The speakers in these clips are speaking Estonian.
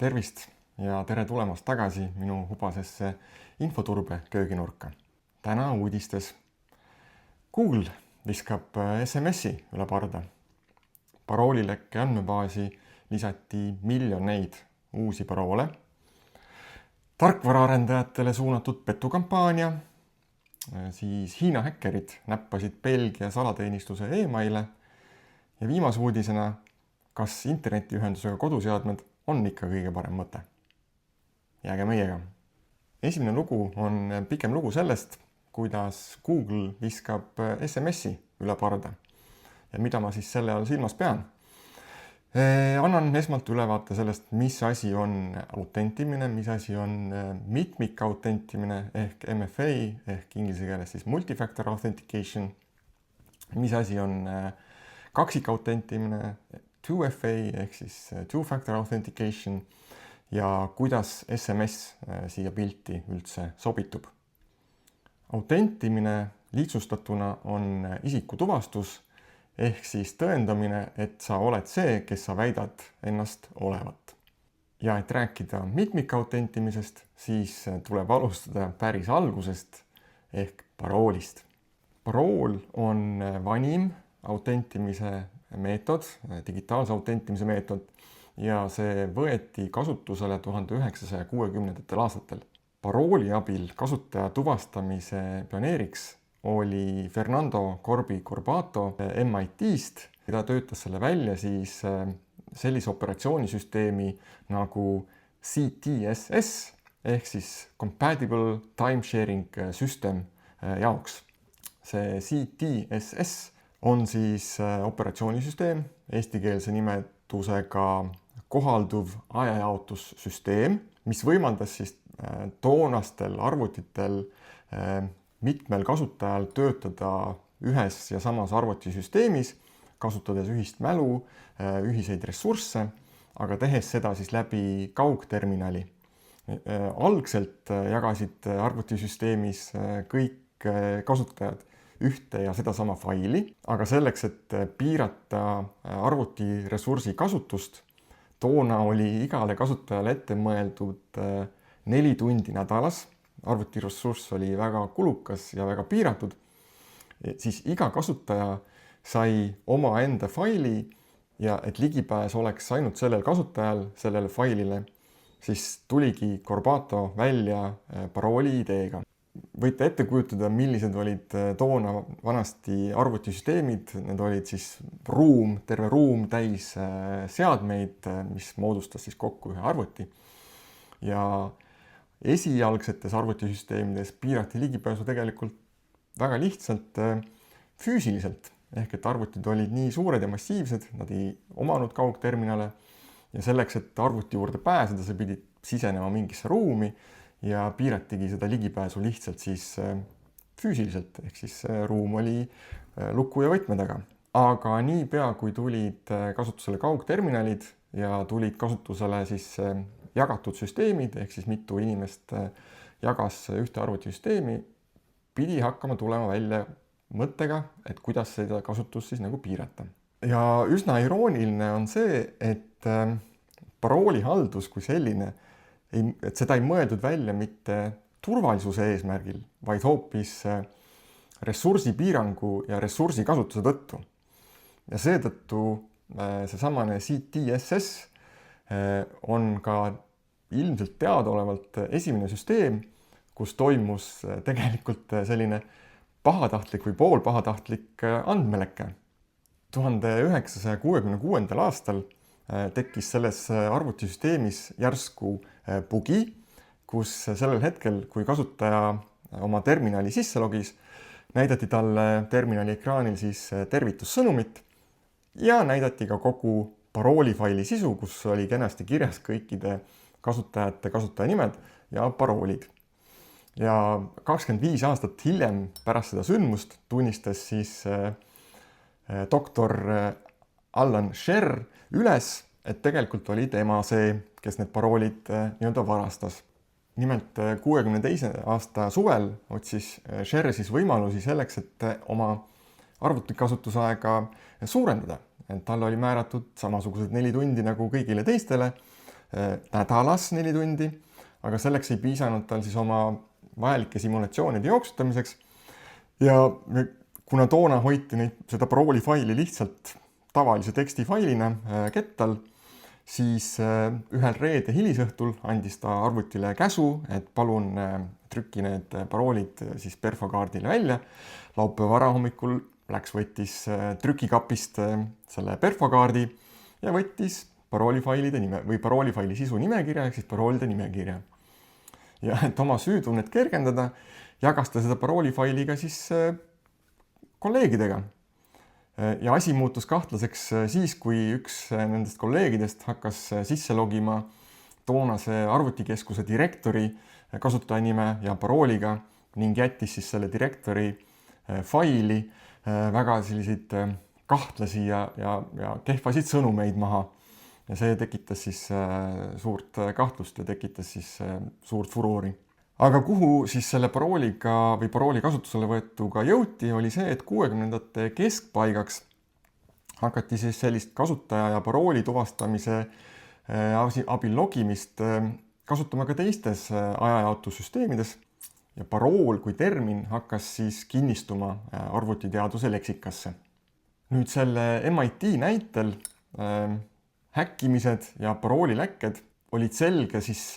Tervist ja tere tulemast tagasi minu hubasesse infoturbe kööginurka. Täna uudistes. Google viskab SMS-i üle parda. Paroolilekke andmebaasi lisati miljoneid uusi paroole. Tarkvaraarendajatele suunatud petukampaania. Siis Hiina häkkerid näppasid Belgia salateenistuse e-maile. Ja viimase uudisena, kas internetiühendusega koduseadmed on ikka kõige parem mõte. Jääge meiega. Esimene lugu on pikem lugu sellest, kuidas Google viskab SMS-i üle parda. Ja mida ma siis selle all silmas pean? Annan esmalt ülevaate sellest, mis asi on autentimine, mis asi on mitmikautentimine ehk MFA ehk inglise keeles siis multifactor authentication, mis asi on kaksikautentimine, 2FA ehk siis two-factor authentication ja kuidas SMS siia pilti üldse sobitub. Autentimine lihtsustatuna on isikutuvastus ehk siis tõendamine, et sa oled see, kes sa väidad ennast olevat. Ja et rääkida mitmikautentimisest, siis tuleb alustada päris algusest ehk paroolist. Parool on vanim autentimise meetod, digitaalse autentimise meetod ja see võeti kasutusele 1960. aastatel. Parooli abil kasutaja tuvastamise pioneeriks oli Fernando Corbi-Corbato MIT-st. Ta töötas selle välja siis sellise operatsioonisüsteemi nagu CTSS ehk siis Compatible Time Sharing System jaoks. See CTSS on siis operatsioonisüsteem, eestikeelse nimetusega kohalduv ajajaotussüsteem, mis võimaldas siis toonastel arvutitel mitmel kasutajal töötada ühes ja samas arvutisüsteemis, kasutades ühist mälu, ühiseid ressursse, aga tehes seda siis läbi kaugterminali. Algselt jagasid arvutisüsteemis kõik kasutajad ühte ja sedasama faili, aga selleks, et piirata arvutiressursi kasutust, toona oli igale kasutajale ette mõeldud 4 tundi nädalas, arvutiressurss oli väga kulukas ja väga piiratud, siis iga kasutaja sai oma enda faili ja et ligipääs oleks ainult sellel kasutajal sellele failile, siis tuligi Corbato välja parooli ideega. Võite ette kujutada, millised olid toona vanasti arvutisüsteemid. Need olid siis terve ruum täis seadmeid, mis moodustas siis kokku ühe arvuti. Ja esialgsetes arvutisüsteemides piirati ligipääsu tegelikult väga lihtsalt füüsiliselt. Ehk et arvutid olid nii suured ja massiivsed, nad ei omanud kaugterminale ja selleks, et arvuti juurde pääseda, sa pidid sisenema mingisse ruumi ja piiratigi seda ligipääsu lihtsalt siis füüsiliselt, ehk siis ruum oli luku ja võtme taga. Aga niipea, kui tulid kasutusele kaugterminalid ja tulid kasutusele siis jagatud süsteemid, ehk siis mitu inimest jagas ühte arvutisüsteemi, pidi hakkama tulema välja mõttega, et kuidas seda kasutust siis nagu piirata. Ja üsna irooniline on see, et paroolihaldus kui selline, et seda ei mõeldud välja mitte turvalisuse eesmärgil, vaid hoopis ressursipiirangu ja ressursi kasutuse tõttu. Ja seetõttu seesamane CTSS on ka ilmselt teadaolevalt esimene süsteem, kus toimus tegelikult selline pahatahtlik või poolpahatahtlik andmeleke. 1966. aastal tekkis selles arvutisüsteemis järsku bugi, kus sellel hetkel, kui kasutaja oma terminali sisse logis, näidati talle terminali ekraanil siis tervitussõnumit ja näidati ka kogu paroolifaili sisu, kus oli kenasti kirjas kõikide kasutajate kasutajanimed ja paroolid. Ja 25 aastat hiljem pärast seda sündmust tunnistas siis doktor Alan Sher üles, et tegelikult oli tema see, kes need paroolid nii-öelda varastas. Nimelt 62. aasta suvel otsis Sher siis võimalusi selleks, et oma arvutikasutusaega suurendada. Talle oli määratud samasugused 4 tundi nagu kõigile teistele nädalas 4 tundi, aga selleks ei piisanud tal siis oma vajalike simulatsioonide jooksutamiseks. Ja kuna toona hoiti seda parooli faili lihtsalt tavalise tekstifailina kettal, siis ühel reede hilisõhtul andis ta arvutile käsu, et palun trükki need paroolid siis perfokaardile välja. Laupäeva varahommikul võttis trükikapist selle perfokaardi ja võttis paroolifailide nime või paroolifaili sisu nimekirja ehk siis paroolide nimekirja. Ja et oma süütunnet kergendada, jagas ta seda paroolifailiga siis kolleegidega. Ja asi muutus kahtlaseks siis, kui üks nendest kolleegidest hakkas sisse logima toonase arvutikeskuse direktori kasutajanime ja parooliga ning jättis siis selle direktori faili väga selliseid kahtlasi ja kehvasid sõnumeid maha. Ja see tekitas siis suurt kahtlust ja tekitas siis suurt furoori. Aga kuhu siis selle parooliga või parooli kasutusele võetuga jõuti, oli see, et 60ndate keskpaigaks hakati siis sellist kasutaja ja parooli tuvastamise abil logimist kasutama ka teistes ajajaotussüsteemides ja parool kui termin hakkas siis kinnistuma arvutiteaduse leksikasse. Nüüd selle MIT näitel häkkimised ja parooliläkked olid selge siis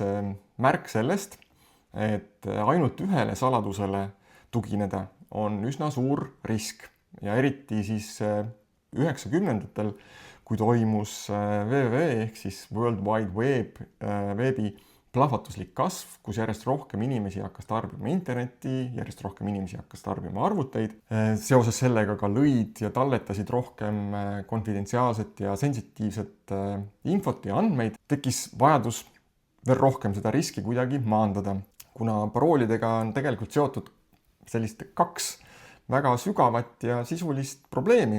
märk sellest, et ainult ühele saladusele tugineda on üsna suur risk ja eriti siis 90ndatel, kui toimus WWW ehk siis World Wide Webi plahvatuslik kasv, kus järjest rohkem inimesi hakkas tarbima internetti, järjest rohkem inimesi hakkas tarbima arvuteid. Seoses sellega ka lõid ja talletasid rohkem konfidentsiaalset ja sensitiivset infot ja andmeid, tekkis vajadus veel rohkem seda riski kuidagi maandada. Kuna paroolidega on tegelikult seotud sellist 2 väga sügavat ja sisulist probleemi.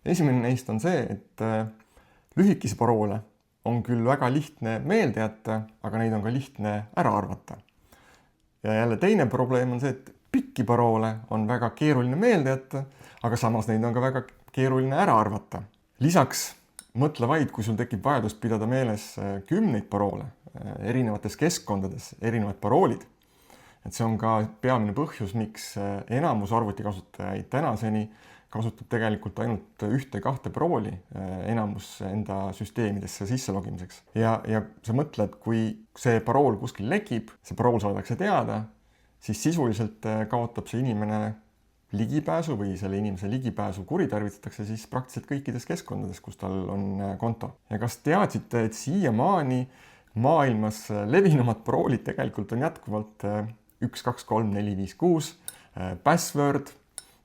Esimene neist on see, et lühikesi paroole on küll väga lihtne meelde jätta, aga neid on ka lihtne ära arvata. Ja jälle teine probleem on see, et pikki paroole on väga keeruline meelde jätta, aga samas neid on ka väga keeruline ära arvata. Lisaks mõtle vaid, kui sul tekib vajadus pidada meeles 10 paroole, erinevates keskkondades, erinevad paroolid. Et see on ka peamine põhjus, miks enamus arvutikasutajaid tänaseni kasutab tegelikult ainult 1-2 parooli enamus enda süsteemidesse sisse logimiseks. Ja sa mõtled, kui see parool kuskil lekib, see parool saadakse teada, siis sisuliselt kaotab see inimene ligipääsu või selle inimese ligipääsu kuritarvitatakse siis praktiliselt kõikides keskkondades, kus tal on konto. Ja kas teadsite, et siiamaani maailmas levinumad paroolid tegelikult on jätkuvalt 1, 2, 3, 4, 5, 6, password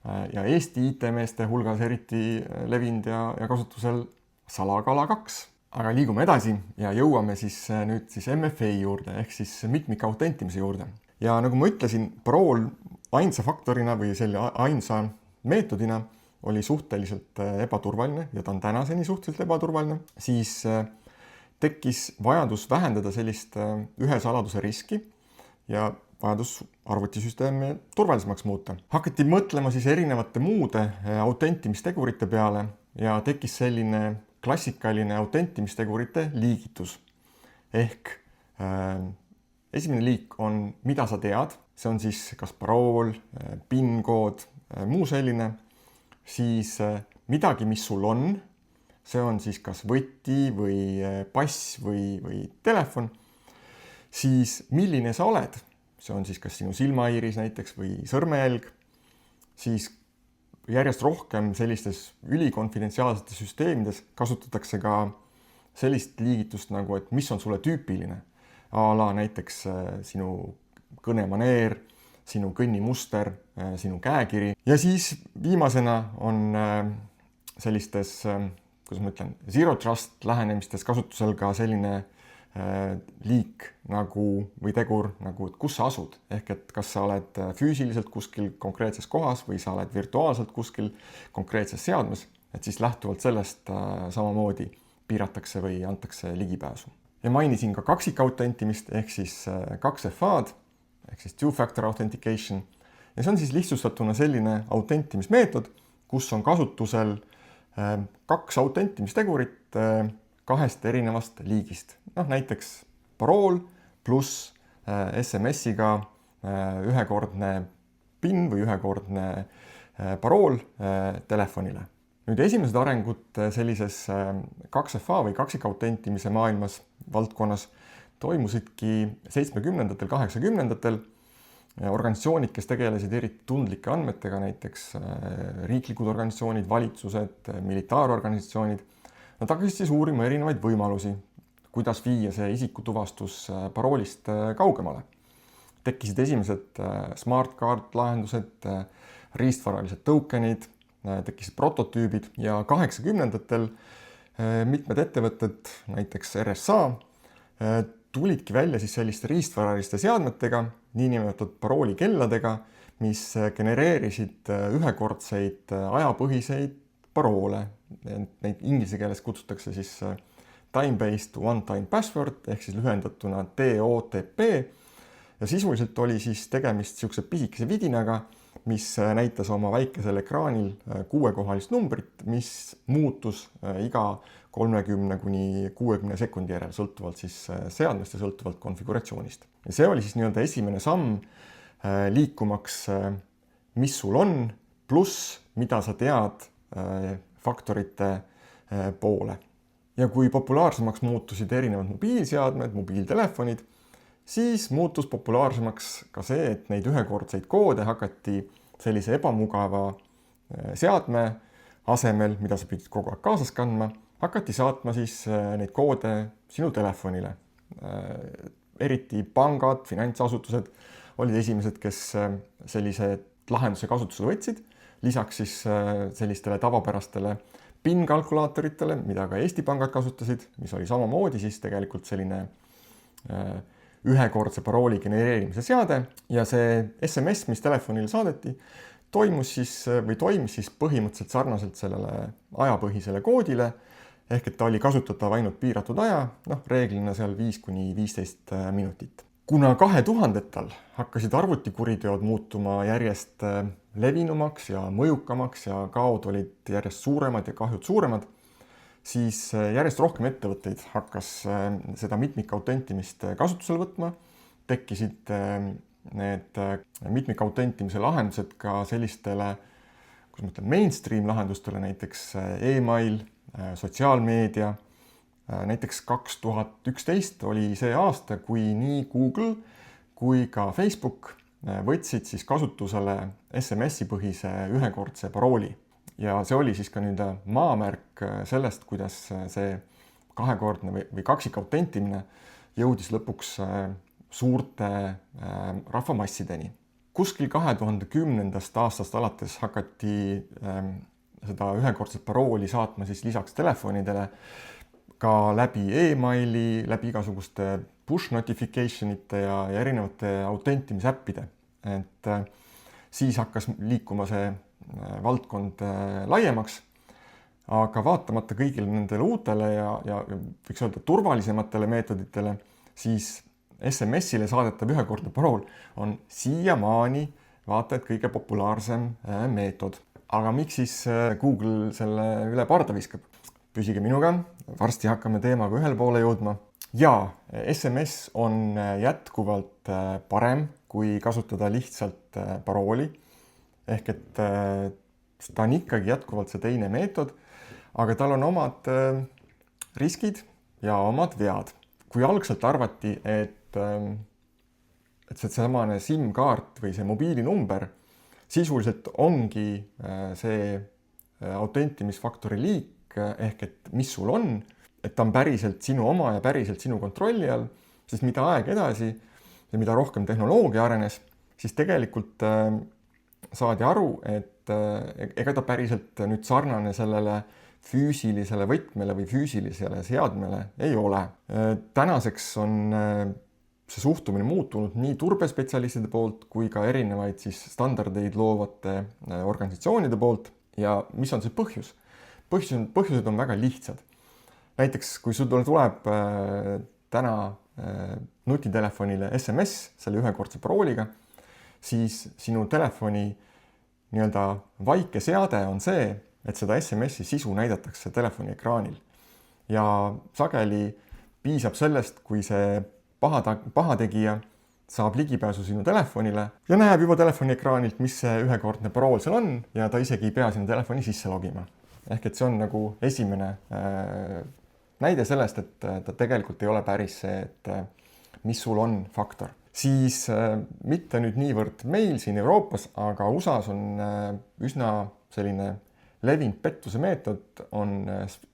ja Eesti IT-meeste hulgas eriti levinud ja kasutusel salakala 2. Aga liigume edasi ja jõuame siis nüüd siis MFA juurde ehk siis mitmikautentimise juurde. Ja nagu ma ütlesin, parool ainsa faktorina või selle ainsa meetodina oli suhteliselt ebaturvaline ja ta on tänaseni suhteliselt ebaturvaline, siis tekkis vajadus vähendada sellist ühe saladuse riski ja vajadus arvutisüsteemi turvalisemaks muuta. Hakati mõtlema siis erinevate muude autentimistegurite peale ja tekkis selline klassikaline autentimistegurite liigitus. Ehk esimene liik on, mida sa tead, see on siis kas parool, PIN-kood, muu selline, siis midagi, mis sul on, see on siis kas võti või pass või telefon, siis milline sa oled, see on siis kas sinu silmaiiris näiteks või sõrmejälg, siis järjest rohkem sellistes ülikonfidentsiaalsetes süsteemides kasutatakse ka sellist liigitust nagu, et mis on sulle tüüpiline. A-la näiteks sinu kõnemaneer, sinu kõnnimuster, sinu käekiri. Ja siis viimasena on sellistes, kuidas ma ütlen, zero trust lähenemistes kasutusel ka selline liik nagu või tegur nagu, et kus sa asud. Ehk et kas sa oled füüsiliselt kuskil konkreetses kohas või sa oled virtuaalselt kuskil konkreetses seadmes, et siis lähtuvalt sellest samamoodi piiratakse või antakse ligipääsu. Ja mainisin ka kaksikautentimist ehk siis 2FA-d ehk siis two-factor authentication. Ja see on siis lihtsustatuna selline autentimismeetod, kus on kasutusel 2 autentimistegurit 2 erinevast liigist. Näiteks parool pluss SMS-iga ühekordne PIN või ühekordne parool telefonile. Nüüd esimesed arengud sellises 2FA või kaksikautentimise maailmas, valdkonnas toimusidki 70-ndatel, 80-ndatel. Organisatsioonid, kes tegelesid eriti tundlike andmetega, näiteks riiklikud organisatsioonid, valitsused, militaarorganisatsioonid, nad hakkasid siis uurima erinevaid võimalusi, kuidas viia see isikutuvastus paroolist kaugemale. Tekkisid esimesed smart card lahendused, riistvaralised tokenid, tekkisid prototüübid ja 80-ndatel mitmed ettevõtted, näiteks RSA, tulidki välja siis selliste riistvaraliste seadmetega, niinimetatud paroolikelladega, mis genereerisid ühekordseid ajapõhiseid paroole. Neid inglise keeles kutsutakse siis time-based one-time password ehk siis lühendatuna TOTP. Ja sisuliselt oli siis tegemist niisuguse pisikese vidinaga, mis näitas oma väikesel ekraanil 6-kohalist numbrit, mis muutus iga 30–60 sekundi järel, sõltuvalt siis seadmest ja sõltuvalt konfiguratsioonist. Ja see oli siis nii-öelda esimene samm liikumaks, mis sul on, pluss mida sa tead faktorite poole. Ja kui populaarsemaks muutusid erinevad mobiilseadmed, mobiiltelefonid, siis muutus populaarsemaks ka see, et neid ühekordseid koode hakati sellise ebamugava seadme asemel, mida sa pidid kogu aeg kaasas kandma, hakati saatma siis neid koode sinu telefonile. Eriti pangad, finantsasutused olid esimesed, kes sellise lahenduse kasutusele võtsid, lisaks siis sellistele tavapärastele PIN-kalkulaatoritele, mida ka Eesti pangad kasutasid, mis oli samamoodi siis tegelikult selline ühekordse parooli genereerimise seade ja see SMS, mis telefonile saadeti, toimis siis põhimõtteliselt sarnaselt sellele ajapõhisele koodile, ehk et ta oli kasutatav ainult piiratud aja, reeglina seal 5–15 minutit. Kuna 2000-ndatel hakkasid arvutikuriteod muutuma järjest levinumaks ja mõjukamaks ja kaod olid järjest suuremad ja kahjud suuremad, siis järjest rohkem ettevõtteid hakkas seda mitmikautentimist kasutusele võtma. Tekkisid need mitmikkautentimise lahendused ka sellistele, mainstream lahendustele, näiteks email, sotsiaalmeedia. Näiteks 2011 oli see aasta, kui nii Google kui ka Facebook võtsid siis kasutusele SMS-i põhise ühekordse parooli. Ja see oli siis ka maamärk sellest, kuidas see kahekordne või kaksikautentimine jõudis lõpuks suurte rahvamassideni. Kuskil 2010. aastast alates hakati seda ühekordset parooli saatma siis lisaks telefonidele ka läbi emaili, läbi igasuguste push notification'ite ja erinevate autentimisäppide. Et siis hakkas liikuma see valdkond laiemaks, aga vaatamata kõigile nendele uutele ja võiks öelda turvalisematele meetoditele, siis SMS-ile saadetav ühekordne parool on siiamaani vaata et kõige populaarsem meetod. Aga miks siis Google selle üle parda viskab? Püsige minuga, varsti hakkame teemaga ühele poole jõudma. Ja SMS on jätkuvalt parem, kui kasutada lihtsalt parooli. Ehk et ta on ikkagi jätkuvalt see teine meetod, aga tal on omad riskid ja omad vead. Kui algselt arvati, et see samane SIM-kaart või see mobiilinumber sisuliselt ongi see autentimisfaktori liik, ehk et mis sul on, et ta on päriselt sinu oma ja päriselt sinu kontrolli all, siis mida aeg edasi ja mida rohkem tehnoloogia arenes, siis tegelikult saadi aru, et ega ta päriselt nüüd sarnane sellele füüsilisele võtmele või füüsilisele seadmele ei ole. Tänaseks on see suhtumine muutunud nii turbespetsialistide poolt kui ka erinevaid siis standardeid loovate organisatsioonide poolt. Ja mis on see põhjus? Põhjused on väga lihtsad. Näiteks, kui sul tuleb täna nutitelefonile SMS selle ühekordse parooliga, siis sinu telefoni vaike seade on see, et seda SMS-i sisu näidatakse telefoni ekraanil. ja sageli piisab sellest, kui see pahategija saab ligipääsu sinu telefonile ja näeb juba telefoni ekraanilt, mis see ühekordne parool seal on ja ta isegi ei pea sinna telefoni sisse logima. Ehk et see on nagu esimene näide sellest, et ta tegelikult ei ole päris see, et mis sul on faktor. Siis mitte nüüd niivõrd meil siin Euroopas, aga USA-s on üsna selline levinud pettuse meetod on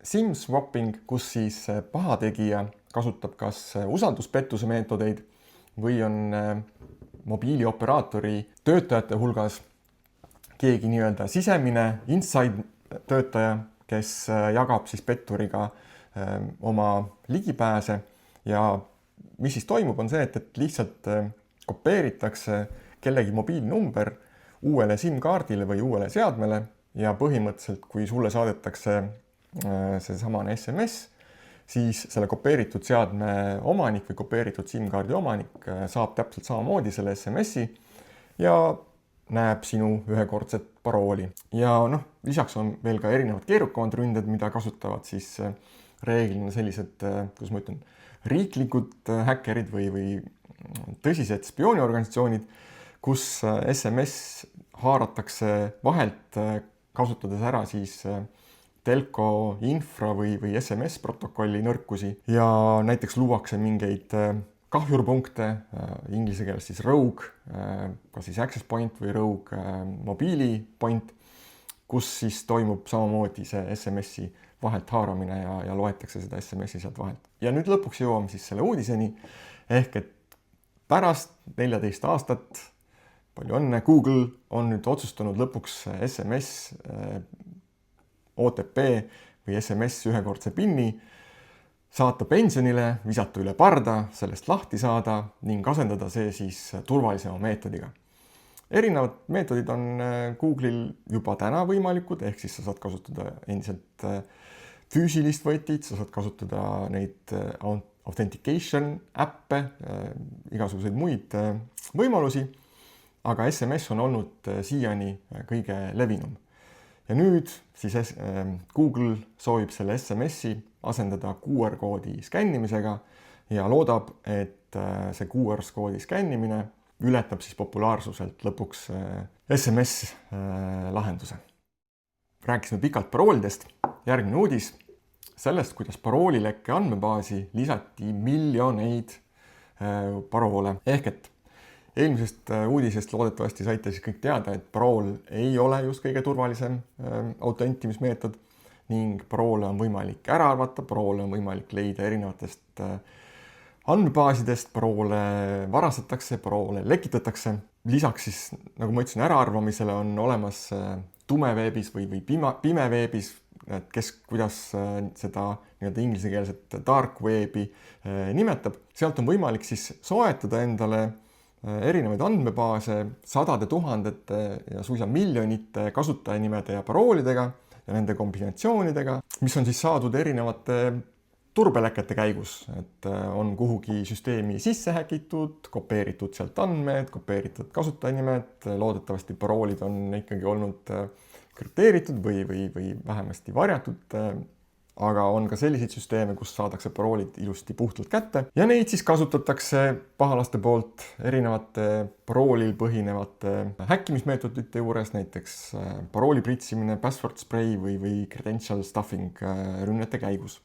SIM swapping, kus siis pahategija kasutab kas usalduspettuse meetodeid või on mobiilioperaatori töötajate hulgas keegi nii-öelda sisemine inside töötaja, kes jagab siis petturiga oma ligipääse ja mis siis toimub, on see, et lihtsalt kopeeritakse kellegi mobiilnumber uuele SIM-kaardile või uuele seadmele ja põhimõtteliselt, kui sulle saadetakse seesamane SMS, siis selle kopeeritud seadme omanik või kopeeritud SIM-kaardi omanik saab täpselt samamoodi selle SMS-i ja näeb sinu ühekordset parooli. Ja lisaks on veel ka erinevad keerukamad ründed, mida kasutavad siis reeglina sellised, kuidas ma ütlen, riiklikud häkkerid või tõsised spiooniorganisatsioonid, kus SMS haaratakse vahelt, kasutades ära siis telco infra või SMS protokolli nõrkusi ja näiteks luuakse mingeid kahjurpunkte, inglise keeles siis rogue, kas siis access point või rogue mobiili point, kus siis toimub samamoodi see SMS-i vahelt haaramine ja loetakse seda SMS-i sealt vahelt. Ja nüüd lõpuks jõuame siis selle uudiseni, ehk et pärast 14 aastat, palju õnne, Google on nüüd otsustanud lõpuks SMS, OTP või SMS ühekordse PIN-i saata pensionile, visata üle parda, sellest lahti saada ning asendada see siis turvalisema meetodiga. Erinevad meetodid on Google'il juba täna võimalikud, ehk siis sa saad kasutada endiselt füüsilist võtit, sa saad kasutada neid authentication äppe, igasuguseid muid võimalusi, aga SMS on olnud siiani kõige levinum. Ja nüüd siis Google soovib selle SMS-i asendada QR-koodi skännimisega ja loodab, et see QR-koodi skännimine ületab siis populaarsuselt lõpuks SMS-lahenduse. Rääkisime pikalt paroolidest. Järgmine uudis sellest, kuidas paroolilekke andmebaasi lisati miljoneid paroole. Ehk et eelmisest uudisest loodetavasti saite siis kõik teada, et parool ei ole just kõige turvalisem autentimismeetod ning paroole on võimalik ära arvata, paroole on võimalik leida erinevatest andmebaasidest, paroole varastatakse, paroole lekitatakse. Lisaks siis, nagu ma ütlesin, äraarvamisele on olemas tumeveebis või pimeveebis, kes kuidas seda nii-öelda inglisekeelset dark webi nimetab. Sealt on võimalik siis soetada endale erinevaid andmebaase sadade tuhandete ja suisa miljonite kasutajanimede ja paroolidega ja nende kombinatsioonidega, mis on siis saadud erinevate turbelekete käigus, et on kuhugi süsteemi sisse häkitud, kopeeritud sealt andmed, kopeeritud kasutajanimed, loodetavasti paroolid on ikkagi olnud krüpteeritud või vähemasti varjatud, aga on ka selliseid süsteeme, kus saadakse paroolid ilusti puhtalt kätte ja neid siis kasutatakse pahalaste poolt erinevate paroolil põhinevate häkkimismeetodite juures, näiteks parooli pritsimine, password spray või credential stuffing rünnete käigus,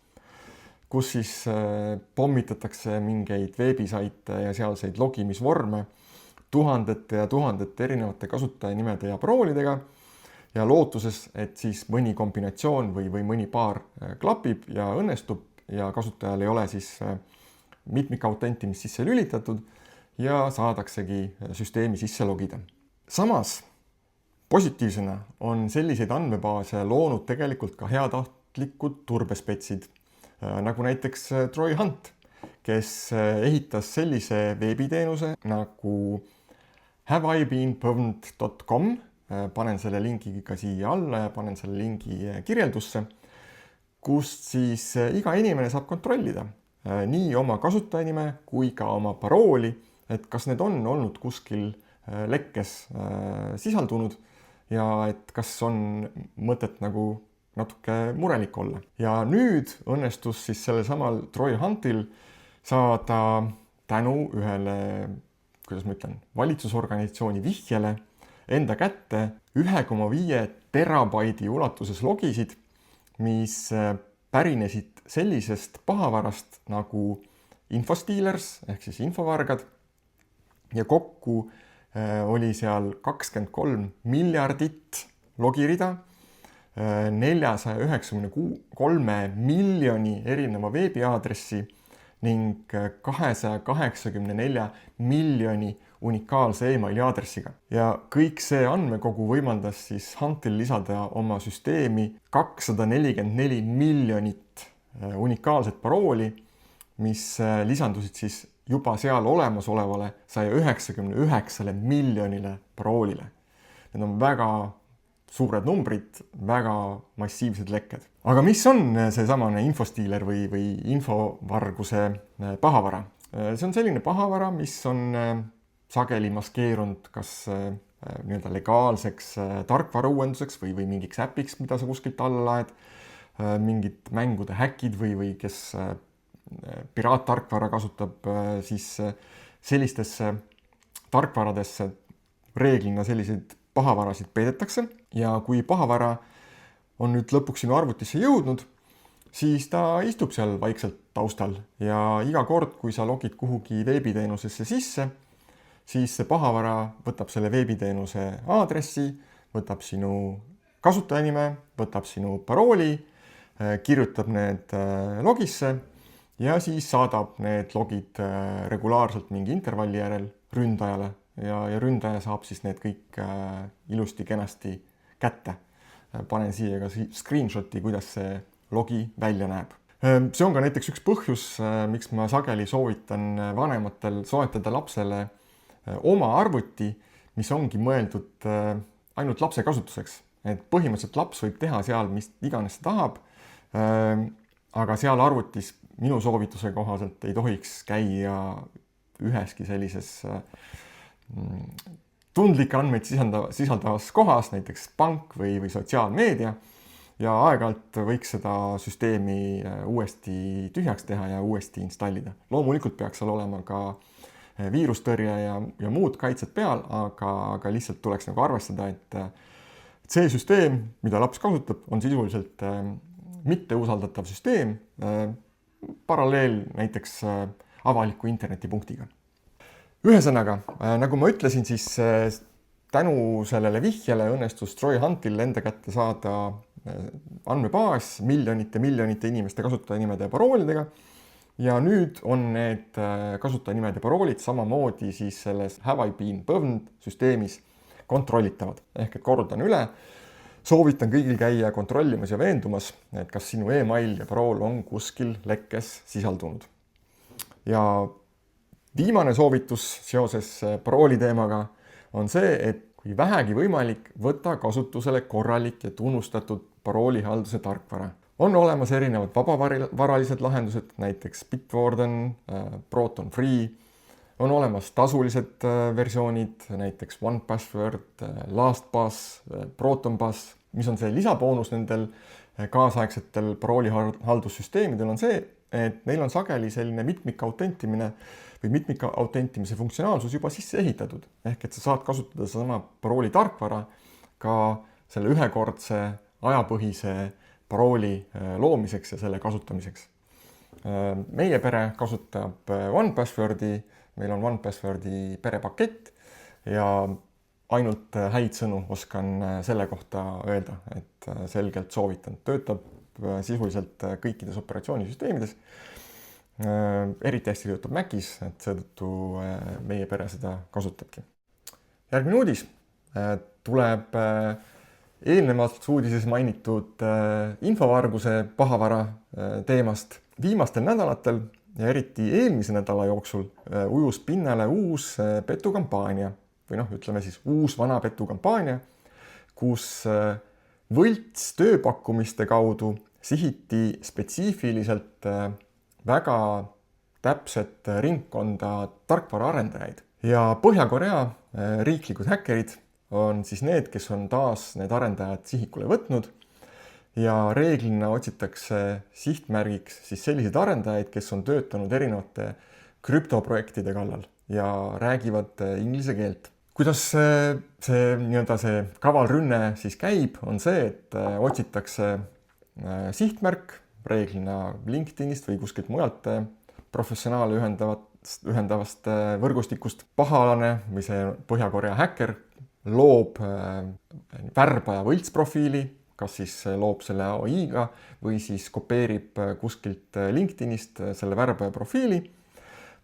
kus siis pommitatakse mingeid veebisaite ja sealseid logimisvorme tuhandete ja tuhandete erinevate kasutajanimede ja paroolidega ja lootuses, et siis mõni kombinatsioon või mõni paar klapib ja õnnestub ja kasutajal ei ole siis mitmikautentimist sisse lülitatud ja saadaksegi süsteemi sisse logida. Samas positiivsena on selliseid andmebaase loonud tegelikult ka heatahtlikud turbespetsid, nagu näiteks Troy Hunt, kes ehitas sellise veebiteenuse nagu haveibeenpwned.com, panen selle lingi ka siia alla ja panen selle lingi kirjeldusse, kust siis iga inimene saab kontrollida nii oma kasutajanime kui ka oma parooli, et kas need on olnud kuskil lekkes sisaldunud ja et kas on mõtet nagu natuke murelik olla. Ja nüüd õnnestus siis sellel samal Troy Huntil saada tänu ühele, kuidas ma ütlen, valitsusorganisatsiooni vihjele enda kätte 1,5 terabaidi ulatuses logisid, mis pärinesid sellisest pahavarast nagu infostealers ehk siis infovargad ja kokku oli seal 23 miljardit logirida, 493 miljoni erineva veebiaadressi ning 284 miljoni unikaalse emaili aadressiga. Ja kõik see andmekogu võimaldas siis Huntil lisada oma süsteemi 244 miljonit unikaalset parooli, mis lisandusid siis juba seal olemasolevale 199 miljonile paroolile. Need on väga suured numbrid, väga massiivsed lekked. Aga mis on seesamane infostealer või infovarguse pahavara? See on selline pahavara, mis on sageli maskeerunud kas nii-öelda legaalseks tarkvarauuenduseks või mingiks äpiks, mida sa kuskilt alla laed, mingid mängude häkid või kes piraattarkvara kasutab, siis sellistesse tarkvaradesse reeglina selliseid pahavarasid peidetakse ja kui pahavara on nüüd lõpuks sinu arvutisse jõudnud, siis ta istub seal vaikselt taustal ja iga kord, kui sa logid kuhugi veebiteenusesse sisse, siis see pahavara võtab selle veebiteenuse aadressi, võtab sinu kasutajanime, võtab sinu parooli, kirjutab need logisse ja siis saadab need logid regulaarselt mingi intervalli järel ründajale ja ründaja saab siis need kõik ilusti kenasti kätte. Panen siia ka screenshoti, kuidas see logi välja näeb. See on ka näiteks üks põhjus, miks ma sageli soovitan vanematel soetada lapsele oma arvuti, mis ongi mõeldud ainult lapse kasutuseks. Et põhimõtteliselt laps võib teha seal, mis iganes ta tahab, aga seal arvutis minu soovituse kohaselt ei tohiks käia üheski sellises tundlikke andmeid sisaldavas kohas, näiteks pank või sotsiaalmeedia ja aeg-ajalt võiks seda süsteemi uuesti tühjaks teha ja uuesti installida. Loomulikult peaks seal olema ka viirustõrje ja muud kaitsed peal, aga lihtsalt tuleks nagu arvestada, et see süsteem, mida laps kasutab, on sisuliselt mitteusaldatav süsteem, paralleel näiteks avaliku internetipunktiga. Ühesõnaga, nagu ma ütlesin, siis tänu sellele vihjele õnnestus Troy Huntil enda kätte saada andmebaas miljonite inimeste kasutajanimede ja paroolidega ja nüüd on need kasutajanimed ja paroolid samamoodi siis selles Have I Been Pwned süsteemis kontrollitavad. Ehk et kordan üle, soovitan kõigil käia kontrollimas ja veendumas, et kas sinu email ja parool on kuskil lekkes sisaldunud. Ja viimane soovitus seoses parooli teemaga on see, et kui vähegi võimalik, võta kasutusele korralik ja tunnustatud paroolihalduse tarkvara. On olemas erinevad vabavaralised lahendused, näiteks Bitwarden, Proton Free, on olemas tasulised versioonid, näiteks 1Password, LastPass, ProtonPass, mis on see lisaboonus nendel kaasaegsetel paroolihaldussüsteemidel on see, et neil on sageli selline mitmikautentimine või mitmikautentimise funktsionaalsus juba sisse ehitatud. Ehk et sa saad kasutada sama parooli tarkvara ka selle ühekordse ajapõhise parooli loomiseks ja selle kasutamiseks. Meie pere kasutab 1Passwordi, meil on 1Passwordi perepakett ja ainult häid sõnu oskan selle kohta öelda, et selgelt soovitan. Töötab sisuliselt kõikides operatsioonisüsteemides. Eriti hästi töötab Macis, et seetõttu meie pere seda kasutabki. Järgmine uudis tuleb eelnevalt uudises mainitud infovarguse pahavara teemast. Viimastel nädalatel ja eriti eelmise nädala jooksul ujus pinnale uus petukampaania või ütleme siis uus vana petukampaania, kus võlts tööpakkumiste kaudu sihiti spetsiifiliselt väga täpset ringkonda tarkvaraarendajaid. Ja Põhja-Korea riiklikud häkkerid on siis need, kes on taas need arendajad sihikule võtnud ja reeglina otsitakse sihtmärgiks siis selliseid arendajaid, kes on töötanud erinevate krüptoprojektide kallal ja räägivad inglise keelt. Kuidas see kaval rünne siis käib, on see, et otsitakse sihtmärk reeglina LinkedInist või kuskilt mujalt professionaale ühendavast võrgustikust. Pahalane või see Põhja-Korea häkker loob värbaja võltsprofiili, kas siis loob selle AI-ga või siis kopeerib kuskilt LinkedInist selle värbaja profiili,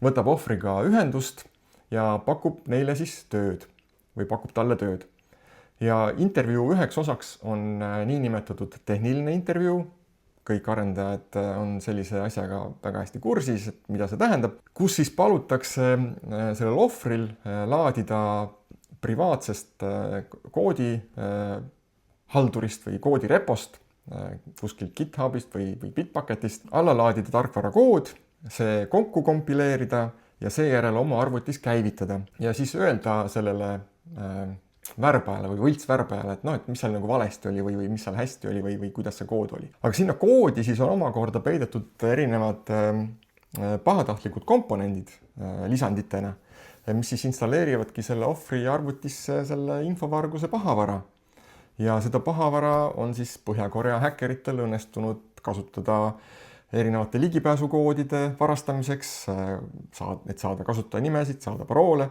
võtab ohvriga ühendust ja pakub neile siis tööd või pakub talle tööd. Ja intervjuu üheks osaks on niinimetatud tehniline intervjuu. Kõik arendajad on sellise asjaga väga hästi kursis, et mida see tähendab, kus siis palutakse sellel ohvril laadida privaatsest koodi haldurist või koodirepost, kuskilt GitHubist või Bitbucketist, alla laadida tarkvarakood, see kokku kompileerida ja seejärel oma arvutis käivitada ja siis öelda sellele värbajale või võltsvärbajale, et mis seal nagu valesti oli või mis seal hästi oli või kuidas see kood oli. Aga sinna koodi siis on omakorda peidetud erinevad pahatahtlikud komponendid lisanditena, mis siis installeerivadki selle ohvri arvutisse selle infovarguse pahavara. Ja seda pahavara on siis Põhja-Korea häkkeritel õnnestunud kasutada erinevate ligipääsukoodide varastamiseks, et saada kasutajanimesid, saada paroole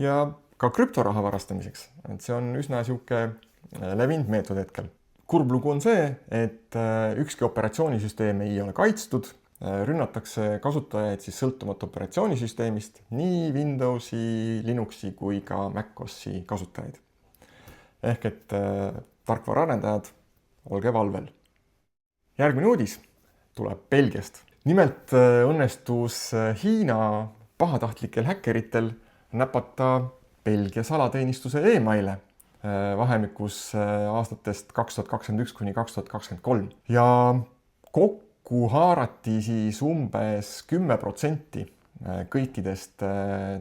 ja ka krüptoraha varastamiseks. Et see on üsna levinud meetod hetkel. Kurb lugu on see, et ükski operatsioonisüsteem ei ole kaitstud. Rünnatakse kasutajaid siis sõltumata operatsioonisüsteemist, nii Windowsi, Linuxi kui ka MacOSi kasutajaid. Ehk et tarkvaraarendajad, olge valvel. Järgmine uudis tuleb Belgiast. Nimelt õnnestus Hiina pahatahtlikel häkkeritel näpata Belgia salateenistuse e-maile vahemikus aastatest 2021 kuni 2023. Ja kokku haarati siis umbes 10% kõikidest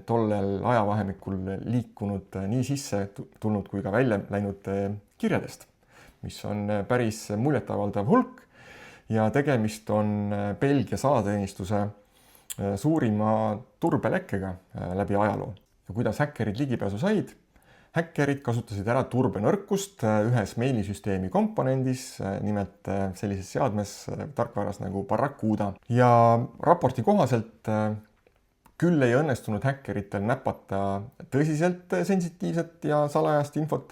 tollel ajavahemikul liikunud nii sisse tulnud kui ka välja läinud kirjadest, mis on päris muljetavaldav hulk ja tegemist on Belgia salateenistuse suurima turbelekkega läbi ajaloo. Ja kuidas häkkerid ligipääsu said? Häkkerid kasutasid ära turbenõrkust ühes meilisüsteemi komponendis, nimelt sellises seadmes tarkvaras nagu Barracuda. Ja raporti kohaselt küll ei õnnestunud häkkeritel näpata tõsiselt sensitiivset ja salajast infot,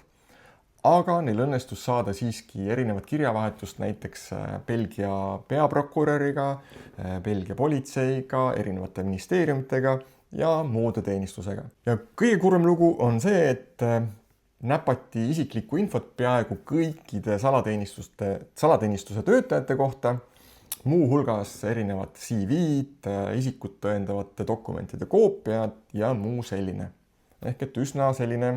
aga neil õnnestus saada siiski erinevat kirjavahetust näiteks Belgia peaprokuröriga, Belgia politseiga, erinevate ministeeriumitega ja muude teenistusega. Ja kõige kurvem lugu on see, et näpati isiklikku infot peaaegu kõikide salateenistuse töötajate kohta, muu hulgas erinevad CV-d, isikut tõendavate dokumentide koopiad ja muu selline. Ehk et üsna selline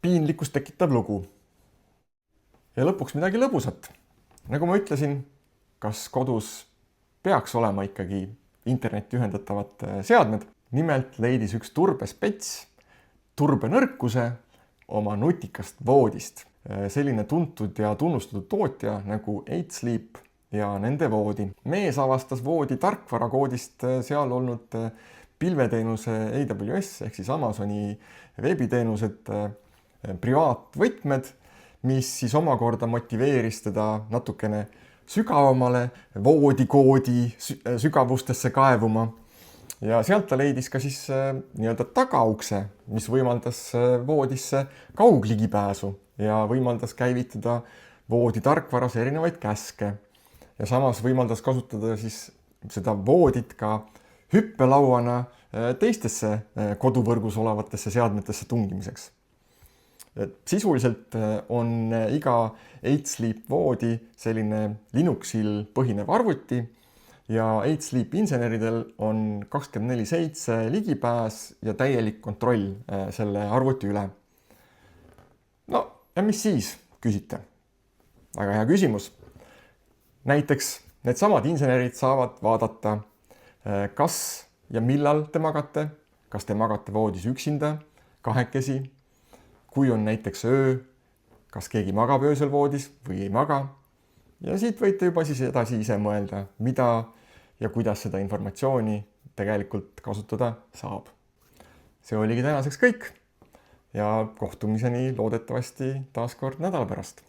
piinlikkust tekitav lugu. Ja lõpuks midagi lõbusat. Nagu ma ütlesin, kas kodus peaks olema ikkagi internetti ühendatavad seadmed. Nimelt leidis üks turbespets turbenõrkuse oma nutikast voodist. Selline tuntud ja tunnustatud tootja nagu 8Sleep ja nende voodi. Mees avastas voodi tarkvarakoodist seal olnud pilveteenuse AWS ehk siis Amazoni veebiteenused privaatvõtmed, mis siis omakorda motiveeris teda natukene sügavamale voodikoodi sügavustesse kaevuma. Ja sealt ta leidis ka siis nii-öelda tagaukse, mis võimaldas voodisse kaugligipääsu ja võimaldas käivitada voodi tarkvaras erinevaid käske. Ja samas võimaldas kasutada siis seda voodit ka hüppelauana teistesse koduvõrgus olevatesse seadmetesse tungimiseks. Sisuliselt on iga 8Sleep voodi selline Linuxil põhinev arvuti ja 8Sleep inseneridel on 24/7 ligipääs ja täielik kontroll selle arvuti üle. No ja mis siis, küsite? Väga hea küsimus. Näiteks needsamad insenerid saavad vaadata, kas ja millal te magate, kas te magate voodis üksinda, kahekesi, kui on näiteks öö, kas keegi magab öösel voodis või ei maga. Ja siit võite juba siis edasi ise mõelda, mida ja kuidas seda informatsiooni tegelikult kasutada saab. See oligi tänaseks kõik ja kohtumiseni loodetavasti taas kord nädala pärast.